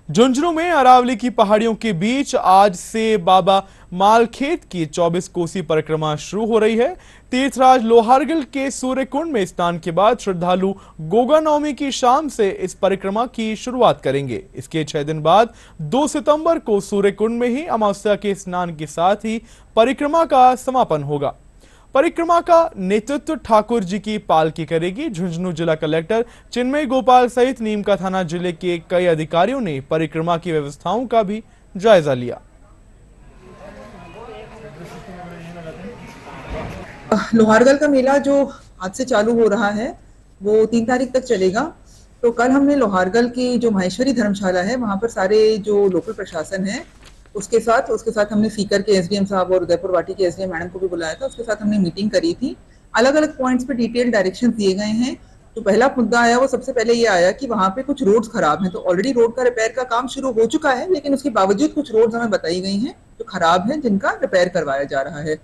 झुंझुनू में अरावली की पहाड़ियों के बीच आज से बाबा मालखेत की 24 कोसी परिक्रमा शुरू हो रही है। तीर्थराज लोहारगल के सूर्य कुंड में स्नान के बाद श्रद्धालु गोगा नवमी की शाम से इस परिक्रमा की शुरुआत करेंगे। इसके 6 दिन बाद 2 सितंबर को सूर्य कुंड में ही अमावस्या के स्नान के साथ ही परिक्रमा का समापन होगा। परिक्रमा का नेतृत्व ठाकुर जी की पालकी करेगी। झुंझुनू जिला कलेक्टर चिन्मय गोपाल सहित नीमका थाना जिले के कई अधिकारियों ने परिक्रमा की व्यवस्थाओं का भी जायजा लिया। लोहारगल का मेला जो आज से चालू हो रहा है वो 3 तारीख तक चलेगा। तो कल हमने लोहारगल की जो माहेश्वरी धर्मशाला है वहां पर सारे जो लोकल प्रशासन है उसके साथ हमने सीकर के एसडीएम साहब और उदयपुर वाटी के एसडीएम मैडम को भी बुलाया था। उसके साथ हमने मीटिंग करी थी। अलग अलग पॉइंट्स पे डिटेल डायरेक्शन दिए गए हैं। जो पहला मुद्दा आया वो सबसे पहले ये आया कि वहां पे कुछ रोड्स खराब हैं। तो ऑलरेडी रोड का रिपेयर का काम शुरू हो चुका है, लेकिन उसके बावजूद कुछ रोड्स हमें बताई गई हैं जो खराब है, जिनका रिपेयर करवाया जा रहा है।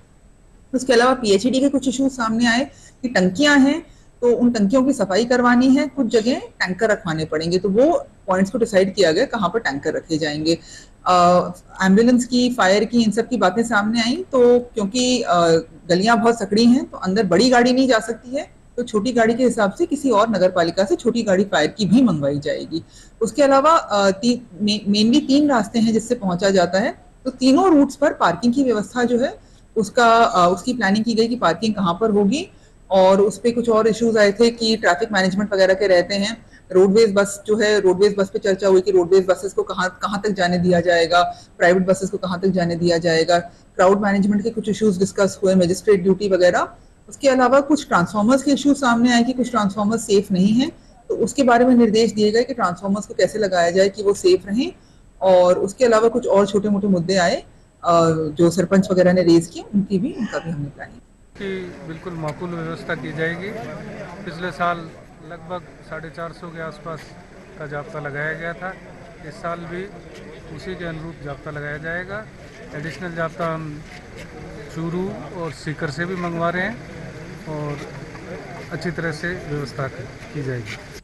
उसके अलावा पीएचईडी के कुछ इश्यूज सामने आए कि टंकियां हैं तो उन टंकियों की सफाई करवानी है, कुछ जगह टैंकर रखवाने पड़ेंगे। तो वो पॉइंट्स को डिसाइड किया गया कहाँ पर टैंकर रखे जाएंगे। एम्बुलेंस की, फायर की, इन सब की बातें सामने आई। तो क्योंकि गलियां बहुत सकड़ी हैं तो अंदर बड़ी गाड़ी नहीं जा सकती है, तो छोटी गाड़ी के हिसाब से किसी और नगर पालिका से छोटी गाड़ी फायर की भी मंगवाई जाएगी। उसके अलावा मेनली 3 रास्ते हैं जिससे पहुंचा जाता है। तो तीनों रूट्स पर पार्किंग की व्यवस्था जो है उसकी प्लानिंग की गई कि पार्किंग कहाँ पर होगी। और उस पर कुछ और इश्यूज आए थे कि ट्रैफिक मैनेजमेंट वगैरह के रहते हैं। रोडवेज बस जो है, रोडवेज बस पे चर्चा हुई कि रोडवेज बसेस को कहाँ तक जाने दिया जाएगा, प्राइवेट बसेस को कहाँ तक जाने दिया जाएगा। क्राउड मैनेजमेंट के कुछ इश्यूज डिस्कस हुए, मजिस्ट्रेट ड्यूटी वगैरह। उसके अलावा कुछ ट्रांसफॉर्मर्स के इश्यूज सामने आए कि कुछ ट्रांसफॉर्मर्स सेफ नहीं है, तो उसके बारे में निर्देश दिए गए कि ट्रांसफॉर्मर्स को कैसे लगाया जाए कि वो सेफ रहें। और उसके अलावा कुछ और छोटे मोटे मुद्दे आए जो सरपंच वगैरह ने रेज किए, उनका भी हमने प्लानिंग की बिल्कुल माकूल व्यवस्था की जाएगी। पिछले साल लगभग 450 के आसपास का जाब्ता लगाया गया था। इस साल भी उसी के अनुरूप जाब्ता लगाया जाएगा। एडिशनल जाब्ता हम चूरू और सीकर से भी मंगवा रहे हैं और अच्छी तरह से व्यवस्था की जाएगी।